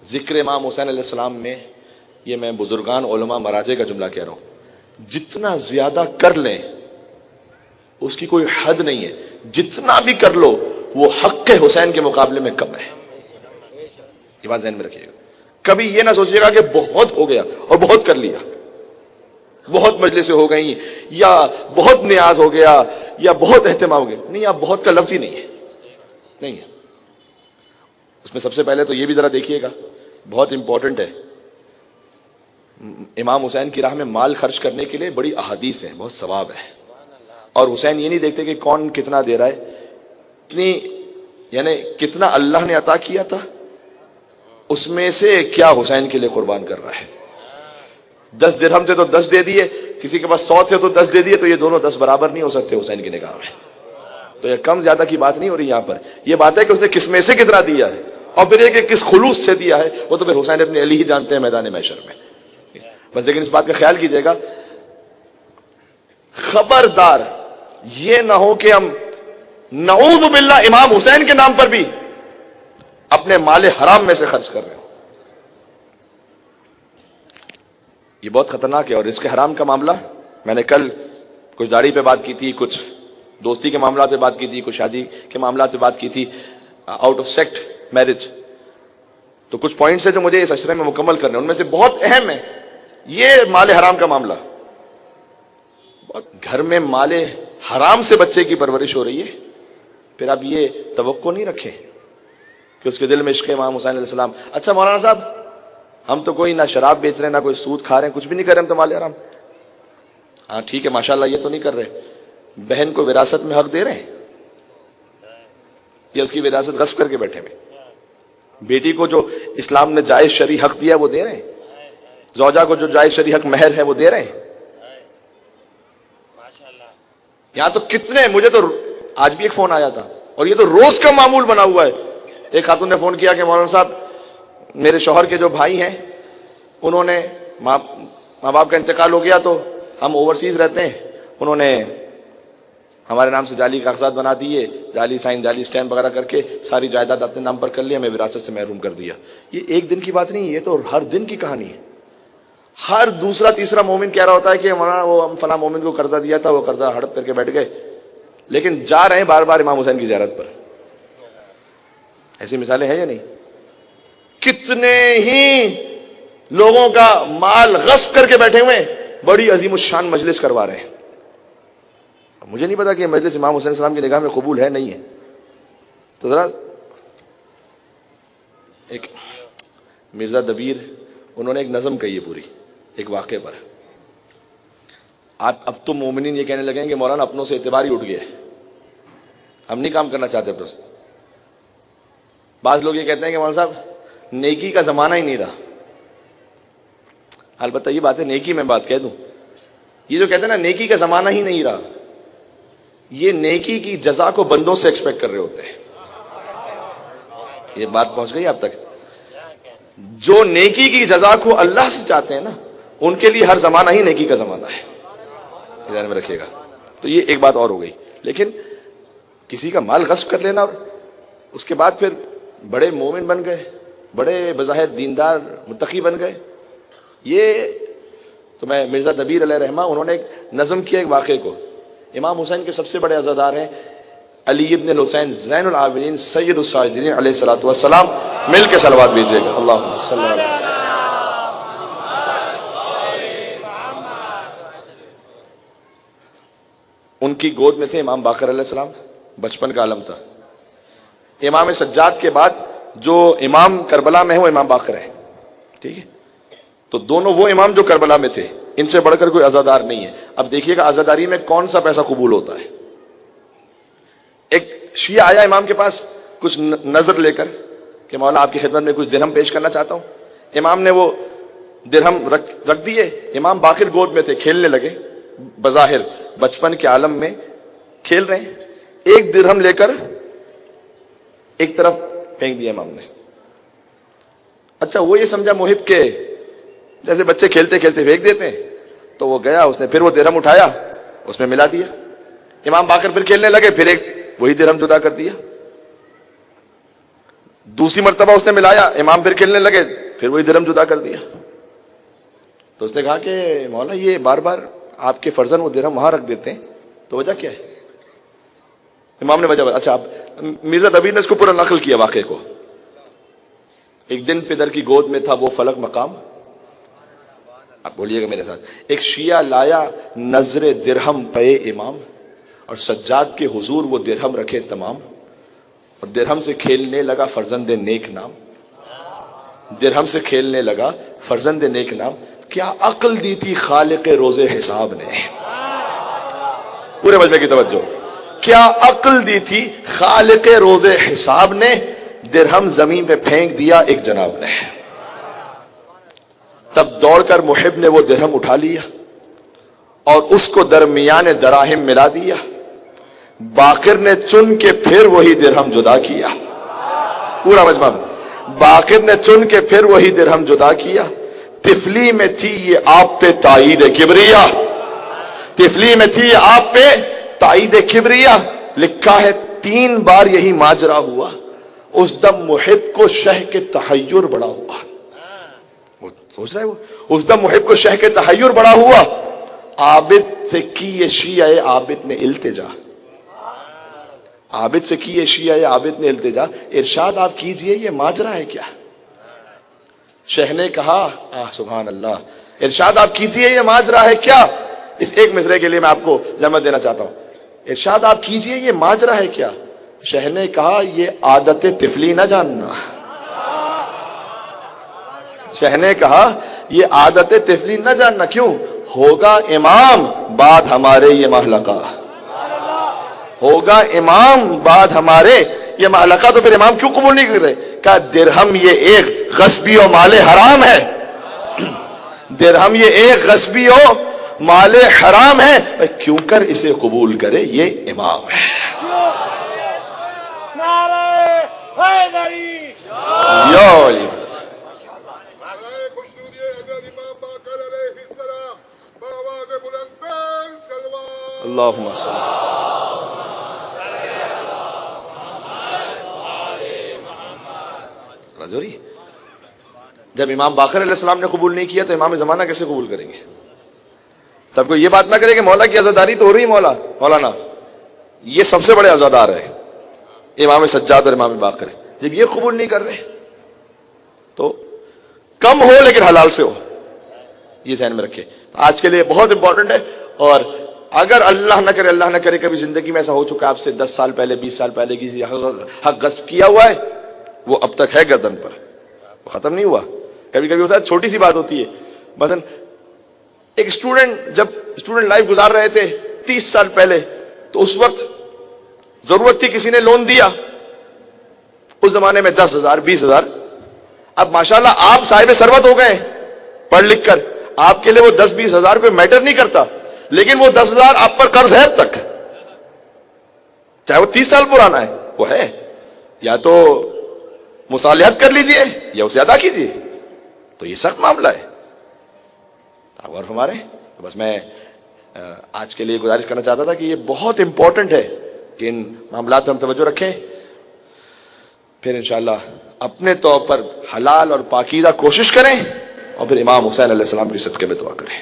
ذکر امام حسین علیہ السلام میں، یہ میں بزرگان علماء مراجع کا جملہ کہہ رہا ہوں، جتنا زیادہ کر لیں اس کی کوئی حد نہیں ہے، جتنا بھی کر لو وہ حق حسین کے مقابلے میں کم ہے. یہ بات ذہن میں رکھیے گا. کبھی یہ نہ سوچیے گا کہ بہت ہو گیا اور بہت کر لیا، بہت مجلسیں ہو گئیں یا بہت نیاز ہو گیا یا بہت اہتمام ہو گیا. نہیں، آپ بہت کا لفظ ہی نہیں ہے، نہیں ہے. اس میں سب سے پہلے تو یہ بھی ذرا دیکھیے گا، بہت امپورٹنٹ ہے، امام حسین کی راہ میں مال خرچ کرنے کے لیے بڑی احادیث ہیں، بہت ثواب ہے. اور حسین یہ نہیں دیکھتے کہ کون کتنا دے رہا ہے، یعنی کتنا اللہ نے عطا کیا تھا اس میں سے کیا حسین کے لیے قربان کر رہا ہے. 10 درہم تھے تو 10 دے دیے، کسی کے پاس 100 تھے تو 10 دے دیے، تو یہ دونوں 10 برابر نہیں ہو سکتے حسین کی نگاہ میں. تو یہ کم زیادہ کی بات نہیں ہو رہی یہاں پر، یہ بات ہے کہ اس نے کس میں سے کتنا دیا ہے، اور پھر یہ کہ کس خلوص سے دیا ہے، وہ تو پھر حسین اپنے علی ہی جانتے ہیں میدان محشر میں. بس لیکن اس بات کا خیال کیجئے گا، خبردار یہ نہ ہو کہ ہم نعوذ باللہ امام حسین کے نام پر بھی اپنے مال حرام میں سے خرچ کر رہے ہوں. یہ بہت خطرناک ہے. اور رزق حرام کا معاملہ، میں نے کل کچھ داڑھی پہ بات کی تھی، کچھ دوستی کے معاملات پہ بات کی تھی، کچھ شادی کے معاملات پہ بات کی تھی، آؤٹ آف سیکٹ میرج. تو کچھ پوائنٹس ہیں جو مجھے اس اشرے میں مکمل کرنے، ان میں سے بہت اہم ہے یہ مال حرام کا معاملہ. گھر میں مال حرام سے بچے کی پرورش ہو رہی ہے، پھر آپ یہ توقع نہیں رکھیں کہ اس کے دل میں عشق امام حسین علیہ السلام. اچھا مولانا صاحب، ہم تو کوئی نہ شراب بیچ رہے ہیں، نہ کوئی سود کھا رہے ہیں، کچھ بھی نہیں کر رہے، ہم تو مال حرام. ہاں ٹھیک ہے، ماشاءاللہ یہ تو نہیں کر رہے. بہن کو وراثت میں حق دے رہے ہیں یا اس کی وراثت غصب کر کے بیٹھے ہوئے؟ بیٹی کو جو اسلام نے جائز شرعی حق دیا وہ دے رہے ہیں، زوجہ کو جو جائز شرعی حق مہر ہے وہ دے رہے ہیں. یہاں تو کتنے، مجھے تو آج بھی ایک فون آیا تھا اور یہ تو روز کا معمول بنا ہوا ہے. ایک خاتون نے فون کیا کہ مولانا صاحب میرے شوہر کے جو بھائی ہیں انہوں نے ماں باپ کا انتقال ہو گیا تو ہم اوورسیز رہتے ہیں، انہوں نے ہمارے نام سے جعلی کاغذات بنا دیے، جعلی سائن، جعلی اسٹیمپ وغیرہ کر کے ساری جائیداد اپنے نام پر کر لی، ہمیں وراثت سے محروم کر دیا. یہ ایک دن کی بات نہیں، یہ تو ہر دن کی کہانی ہے. ہر دوسرا تیسرا مومن کہہ رہا ہوتا ہے کہ ہمارا وہ ہم فلاں مومن کو قرضہ دیا تھا، وہ قرضہ ہڑپ کر کے بیٹھ گئے، لیکن جا رہے ہیں بار بار امام حسین کی زیارت پر. ایسی مثالیں ہیں یا نہیں؟ کتنے ہی لوگوں کا مال غصب کر کے بیٹھے ہوئے بڑی عظیم الشان مجلس کروا رہے ہیں. مجھے نہیں پتا کہ یہ مجلس امام حسین السلام کی نگاہ میں قبول ہے نہیں ہے. تو ذرا ایک مرزا دبیر، انہوں نے ایک نظم کہی ہے پوری ایک واقعے پر. اب تو مومنین یہ کہنے لگیں کہ مولانا اپنوں سے اعتبار ہی اٹھ گیا ہے، ہم نہیں کام کرنا چاہتے اپنوں سے. بعض لوگ یہ کہتے ہیں کہ مولانا صاحب نیکی کا زمانہ ہی نہیں رہا. البتہ یہ بات ہے، نیکی میں بات کہہ دوں، یہ جو کہتے ہیں نا نیکی کا زمانہ ہی نہیں رہا، یہ نیکی کی جزا کو بندوں سے ایکسپیکٹ کر رہے ہوتے ہیں. یہ بات پہنچ گئی آپ تک؟ جو نیکی کی جزا کو اللہ سے چاہتے ہیں نا، ان کے لیے ہر زمانہ ہی نیکی کا زمانہ ہے. ذہن میں رکھیے گا. تو یہ ایک بات اور ہو گئی. لیکن کسی کا مال غصب کر لینا اور اس کے بعد پھر بڑے مومن بن گئے، بڑے بظاہر دیندار متقی بن گئے، یہ تو میں مرزا دبیر علیہ رحمہ انہوں نے ایک نظم کیا ایک واقعے کو. امام حسین کے سب سے بڑے عزادار ہیں علی ابن الحسین زین العابدین سید الساجدین علیہ الصلوۃ والسلام. مل کے صلوات بھیجیے گا. اللہم صلی اللہ علیہ وسلم. ان کی گود میں تھے امام باقر علیہ السلام، بچپن کا عالم تھا. امام سجاد کے بعد جو امام کربلا میں ہے وہ امام باقر ہے. ٹھیک ہے، تو دونوں وہ امام جو کربلا میں تھے، ان سے بڑھ کر کوئی عزادار نہیں ہے. اب دیکھیے گا عزاداری میں کون سا پیسہ قبول ہوتا ہے. ایک شیعہ آیا امام کے پاس کچھ نظر لے کر کہ مولا آپ کی خدمت میں کچھ درہم پیش کرنا چاہتا ہوں. امام نے وہ درہم رکھ دیے. امام باقر گود میں تھے، کھیلنے لگے، بظاہر بچپن کے عالم میں کھیل رہے ہیں. ایک درہم لے کر ایک طرف پھینک دیا امام نے. اچھا وہ یہ سمجھا محب کے جیسے بچے کھیلتے کھیلتے پھینک دیتے ہیں، تو وہ گیا، اس نے پھر وہ درہم اٹھایا، اس میں ملا دیا. امام باقر پھر کھیلنے لگے، پھر ایک وہی درہم جدا کر دیا. دوسری مرتبہ اس نے ملایا, امام پھر کھیلنے لگے, پھر وہی درہم جدا کر دیا. تو اس نے کہا کہ مولا یہ بار بار آپ کے فرزند وہ درہم وہاں رکھ دیتے ہیں, تو وجہ کیا ہے؟ امام نے وجہ بتا. اچھا, مرزا دبیر نے اس کو پورا نقل کیا واقعے کو. ایک دن پدر کی گود میں تھا وہ فلک مقام, آپ بولیے گا میرے ساتھ, ایک شیعہ لایا نظر درہم پے امام, اور سجاد کے حضور وہ درہم رکھے تمام, اور درہم سے کھیلنے لگا فرزند نیک نام, درہم سے کھیلنے لگا فرزند نیک نام. کیا عقل دی تھی خالق روز حساب نے, پورے مجمع کی توجہ, کیا عقل دی تھی خالق روز حساب نے, درہم زمین پہ پھینک دیا ایک جناب نے. تب دوڑ کر محب نے وہ درہم اٹھا لیا اور اس کو درمیان دراہم ملا دیا. باقر نے چن کے پھر وہی درہم جدا کیا. پورا مجمع, باقر نے چن کے پھر وہی درہم جدا کیا. تفلی میں تھی یہ آپ پہ تائید کبریا, تفلی میں تھی یہ آپ پہ تائید کبریا. لکھا ہے 3 بار یہی ماجرا ہوا, اس دم محب کو شہ کے تحیر بڑا ہوا. وہ سوچ رہا ہے, وہ اس دم محب کو شہ کے تحیر بڑا ہوا. عابد سے کی یہ شیعہ عابد نے التجا, عابد سے کی یہ شیعہ عابد نے التجا. ارشاد آپ کیجئے یہ ماجرا ہے کیا؟ شہ نے کہا سبحان اللہ, ارشاد آپ کیجئے یہ ماجرا ہے کیا؟ اس ایک مصرے کے لیے میں آپ کو زحمت دینا چاہتا ہوں. ارشاد آپ کیجئے یہ ماجرا ہے کیا؟ شہ نے کہا یہ عادت طفلی نہ جاننا. شہ نے کہا یہ عادت طفلی نہ جاننا. کیوں؟ ہوگا امام بعد ہمارے یہ محلقہ, ہوگا امام بعد ہمارے یہ محلقہ. تو پھر امام کیوں قبول نہیں کر رہے؟ کہا درہم یہ ایک غصبی و مال حرام ہے, درہم یہ ایک غصبی و مال حرام ہے, کیوں کر اسے قبول کرے, یہ امام ہے. اللہم صلی رجوری. جب امام باقر علیہ السلام نے قبول نہیں کیا تو امام زمانہ کیسے قبول کریں گے؟ تب کوئی یہ بات نہ کرے کہ مولا کی عزاداری تو ہو رہی, مولانا یہ سب سے بڑے عزادار ہے امام سجاد اور امام باقر. جب یہ قبول نہیں کر رہے تو کم ہو لیکن حلال سے ہو, یہ ذہن میں رکھے. آج کے لیے بہت امپورٹنٹ ہے. اور اگر اللہ نہ کرے کبھی زندگی میں ایسا ہو چکا ہے آپ سے 10 سال پہلے 20 سال پہلے کسی حق غصب کیا ہوا ہے, وہ اب تک ہے گردن پر, وہ ختم نہیں ہوا. کبھی کبھی ہوتا ہے چھوٹی سی بات ہوتی ہے, مثلا ایک اسٹوڈنٹ جب اسٹوڈنٹ لائف گزار رہے تھے 30 سال پہلے, تو اس وقت ضرورت تھی, کسی نے لون دیا, اس زمانے میں 10,000 20,000. اب ماشاءاللہ آپ صاحب ثروت ہو گئے پڑھ لکھ کر, آپ کے لیے وہ 10-20 ہزار کوئی میٹر نہیں کرتا, لیکن وہ 10,000 آپ پر قرض ہے اب تک, چاہے وہ 30 سال پرانا ہے, وہ ہے. یا تو مصالحت کر لیجئے یا اسے ادا کیجئے. تو یہ سخت معاملہ ہے, آپ غور فرما رہے ہیں. تو بس میں آج کے لیے گزارش کرنا چاہتا تھا کہ یہ بہت امپورٹنٹ ہے کہ ان معاملات پر ہم توجہ رکھیں, پھر انشاءاللہ اپنے طور پر حلال اور پاکیزہ کوشش کریں, اور پھر امام حسین علیہ السلام کی صدقے میں دعا کریں.